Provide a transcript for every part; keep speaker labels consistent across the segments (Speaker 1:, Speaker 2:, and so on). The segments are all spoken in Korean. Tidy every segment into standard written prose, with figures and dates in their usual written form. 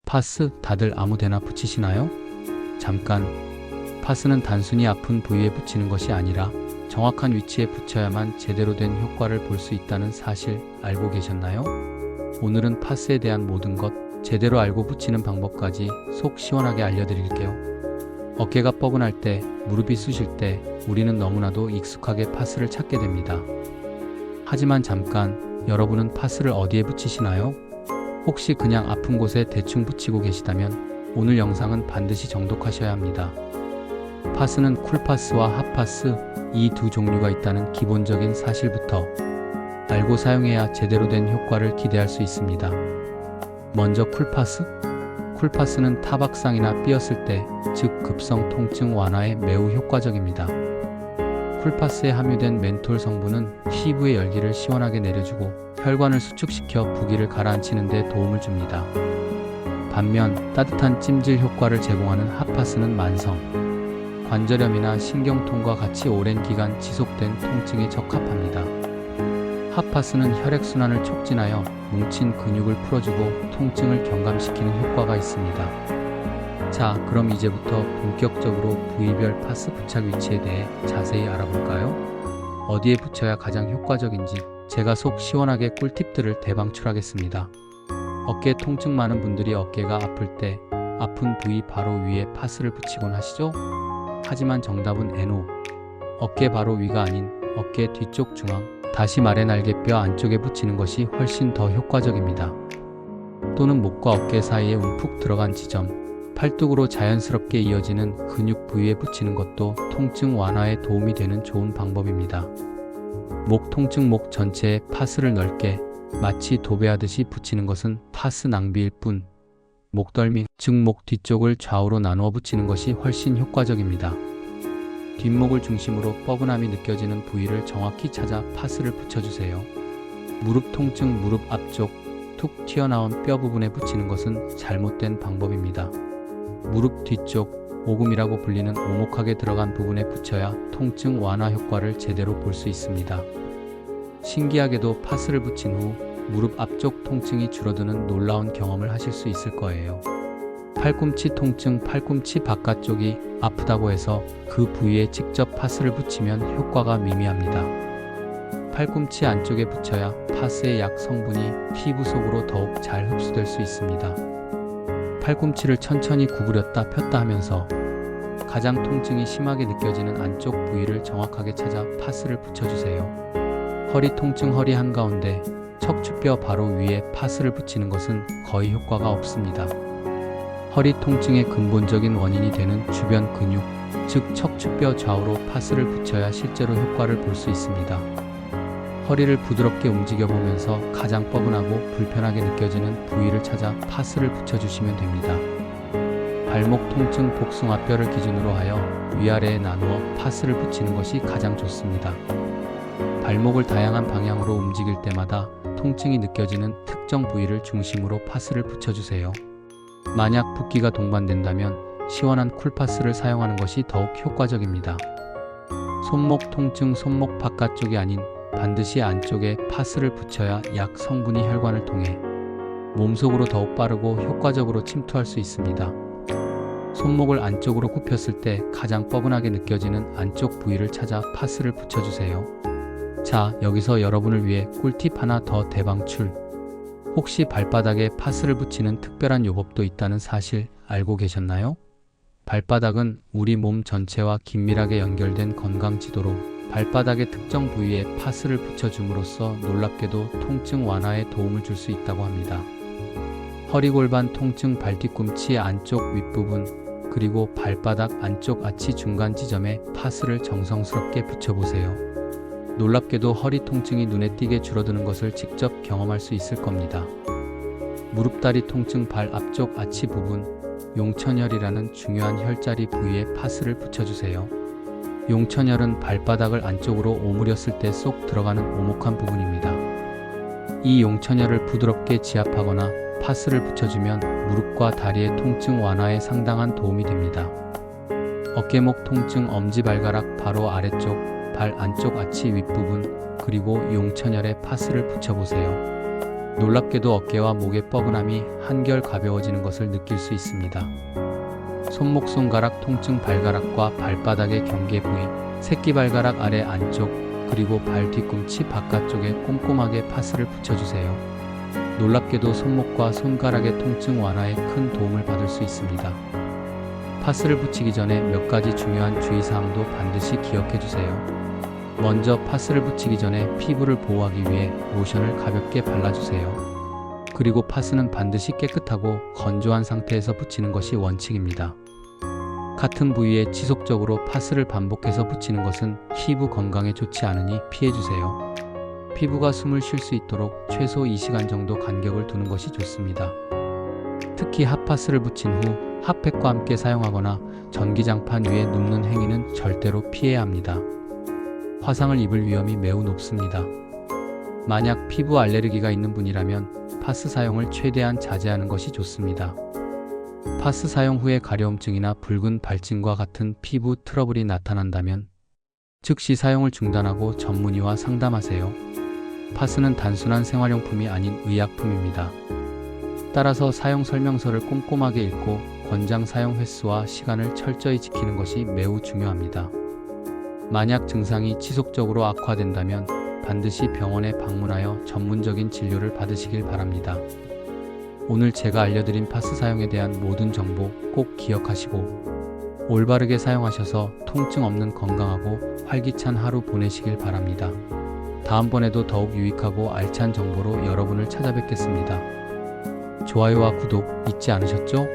Speaker 1: 파스 다들 아무데나 붙이시나요? 잠깐, 파스는 단순히 아픈 부위에 붙이는 것이 아니라 정확한 위치에 붙여야만 제대로 된 효과를 볼 수 있다는 사실 알고 계셨나요? 오늘은 파스에 대한 모든 것, 제대로 알고 붙이는 방법까지 속 시원하게 알려드릴게요. 어깨가 뻐근할 때, 무릎이 쑤실 때 우리는 너무나도 익숙하게 파스를 찾게 됩니다. 하지만 잠깐, 여러분은 파스를 어디에 붙이시나요? 혹시 그냥 아픈 곳에 대충 붙이고 계시다면 오늘 영상은 반드시 정독하셔야 합니다. 파스는 쿨파스와 핫파스, 이 두 종류가 있다는 기본적인 사실부터 알고 사용해야 제대로 된 효과를 기대할 수 있습니다. 먼저 쿨파스? 쿨파스는 타박상이나 삐었을 때, 즉 급성 통증 완화에 매우 효과적입니다. 쿨파스에 함유된 멘톨 성분은 피부의 열기를 시원하게 내려주고 혈관을 수축시켜 부기를 가라앉히는 데 도움을 줍니다. 반면 따뜻한 찜질 효과를 제공하는 핫파스는 만성, 관절염이나 신경통과 같이 오랜 기간 지속된 통증에 적합합니다. 핫파스는 혈액순환을 촉진하여 뭉친 근육을 풀어주고 통증을 경감시키는 효과가 있습니다. 자, 그럼 이제부터 본격적으로 부위별 파스 부착 위치에 대해 자세히 알아볼까요? 어디에 붙여야 가장 효과적인지 제가 속 시원하게 꿀팁들을 대방출하겠습니다. 어깨 통증 많은 분들이 어깨가 아플 때 아픈 부위 바로 위에 파스를 붙이곤 하시죠? 하지만 정답은 NO. 어깨 바로 위가 아닌 어깨 뒤쪽 중앙, 다시 말해 날개뼈 안쪽에 붙이는 것이 훨씬 더 효과적입니다. 또는 목과 어깨 사이에 움푹 들어간 지점, 팔뚝으로 자연스럽게 이어지는 근육 부위에 붙이는 것도 통증 완화에 도움이 되는 좋은 방법입니다. 목 통증 목 전체에 파스를 넓게 마치 도배하듯이 붙이는 것은 파스 낭비일 뿐, 목덜미, 즉 목 뒤쪽을 좌우로 나누어 붙이는 것이 훨씬 효과적입니다. 뒷목을 중심으로 뻐근함이 느껴지는 부위를 정확히 찾아 파스를 붙여주세요. 무릎 통증 무릎 앞쪽, 툭 튀어나온 뼈 부분에 붙이는 것은 잘못된 방법입니다. 무릎 뒤쪽, 오금이라고 불리는 오목하게 들어간 부분에 붙여야 통증 완화 효과를 제대로 볼 수 있습니다. 신기하게도 파스를 붙인 후 무릎 앞쪽 통증이 줄어드는 놀라운 경험을 하실 수 있을 거예요. 팔꿈치 통증, 팔꿈치 바깥쪽이 아프다고 해서 그 부위에 직접 파스를 붙이면 효과가 미미합니다. 팔꿈치 안쪽에 붙여야 파스의 약 성분이 피부 속으로 더욱 잘 흡수될 수 있습니다. 팔꿈치를 천천히 구부렸다 폈다 하면서 가장 통증이 심하게 느껴지는 안쪽 부위를 정확하게 찾아 파스를 붙여주세요. 허리 통증 허리 한가운데, 척추뼈 바로 위에 파스를 붙이는 것은 거의 효과가 없습니다. 허리 통증의 근본적인 원인이 되는 주변 근육, 즉 척추뼈 좌우로 파스를 붙여야 실제로 효과를 볼 수 있습니다. 허리를 부드럽게 움직여보면서 가장 뻐근하고 불편하게 느껴지는 부위를 찾아 파스를 붙여주시면 됩니다. 발목 통증 복숭아뼈를 기준으로 하여 위아래에 나누어 파스를 붙이는 것이 가장 좋습니다. 발목을 다양한 방향으로 움직일 때마다 통증이 느껴지는 특정 부위를 중심으로 파스를 붙여주세요. 만약 붓기가 동반된다면 시원한 쿨파스를 사용하는 것이 더욱 효과적입니다. 손목 통증 손목 바깥쪽이 아닌 반드시 안쪽에 파스를 붙여야 약 성분이 혈관을 통해 몸속으로 더욱 빠르고 효과적으로 침투할 수 있습니다. 손목을 안쪽으로 굽혔을 때 가장 뻐근하게 느껴지는 안쪽 부위를 찾아 파스를 붙여주세요. 자, 여기서 여러분을 위해 꿀팁 하나 더 대방출. 혹시 발바닥에 파스를 붙이는 특별한 요법도 있다는 사실 알고 계셨나요? 발바닥은 우리 몸 전체와 긴밀하게 연결된 건강 지도로 발바닥의 특정 부위에 파스를 붙여줌으로써 놀랍게도 통증 완화에 도움을 줄 수 있다고 합니다. 허리골반 통증 발뒤꿈치 안쪽 윗부분, 그리고 발바닥 안쪽 아치 중간 지점에 파스를 정성스럽게 붙여보세요. 놀랍게도 허리 통증이 눈에 띄게 줄어드는 것을 직접 경험할 수 있을 겁니다. 무릎다리 통증 발 앞쪽 아치 부분, 용천혈이라는 중요한 혈자리 부위에 파스를 붙여주세요. 용천혈은 발바닥을 안쪽으로 오므렸을 때 쏙 들어가는 오목한 부분입니다. 이 용천혈을 부드럽게 지압하거나 파스를 붙여주면 무릎과 다리의 통증 완화에 상당한 도움이 됩니다. 어깨목 통증 엄지발가락 바로 아래쪽, 발 안쪽 아치 윗부분, 그리고 용천혈에 파스를 붙여보세요. 놀랍게도 어깨와 목의 뻐근함이 한결 가벼워지는 것을 느낄 수 있습니다. 손목 손가락 통증, 발가락과 발바닥의 경계 부위, 새끼발가락 아래 안쪽, 그리고 발 뒤꿈치 바깥쪽에 꼼꼼하게 파스를 붙여주세요. 놀랍게도 손목과 손가락의 통증 완화에 큰 도움을 받을 수 있습니다. 파스를 붙이기 전에 몇 가지 중요한 주의사항도 반드시 기억해주세요. 먼저 파스를 붙이기 전에 피부를 보호하기 위해 로션을 가볍게 발라주세요. 그리고 파스는 반드시 깨끗하고 건조한 상태에서 붙이는 것이 원칙입니다. 같은 부위에 지속적으로 파스를 반복해서 붙이는 것은 피부 건강에 좋지 않으니 피해주세요. 피부가 숨을 쉴 수 있도록 최소 2시간 정도 간격을 두는 것이 좋습니다. 특히 핫파스를 붙인 후 핫팩과 함께 사용하거나 전기장판 위에 눕는 행위는 절대로 피해야 합니다. 화상을 입을 위험이 매우 높습니다. 만약 피부 알레르기가 있는 분이라면 파스 사용을 최대한 자제하는 것이 좋습니다. 파스 사용 후에 가려움증이나 붉은 발진과 같은 피부 트러블이 나타난다면 즉시 사용을 중단하고 전문의와 상담하세요. 파스는 단순한 생활용품이 아닌 의약품입니다. 따라서 사용 설명서를 꼼꼼하게 읽고 권장 사용 횟수와 시간을 철저히 지키는 것이 매우 중요합니다. 만약 증상이 지속적으로 악화된다면 반드시 병원에 방문하여 전문적인 진료를 받으시길 바랍니다. 오늘 제가 알려드린 파스 사용에 대한 모든 정보 꼭 기억하시고 올바르게 사용하셔서 통증 없는 건강하고 활기찬 하루 보내시길 바랍니다. 다음번에도 더욱 유익하고 알찬 정보로 여러분을 찾아뵙겠습니다. 좋아요와 구독 잊지 않으셨죠?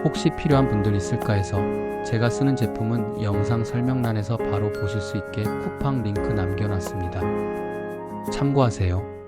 Speaker 1: 혹시 필요한 분들 있을까 해서 제가 쓰는 제품은 영상 설명란에서 바로 보실 수 있게 쿠팡 링크 남겨놨습니다. 참고하세요.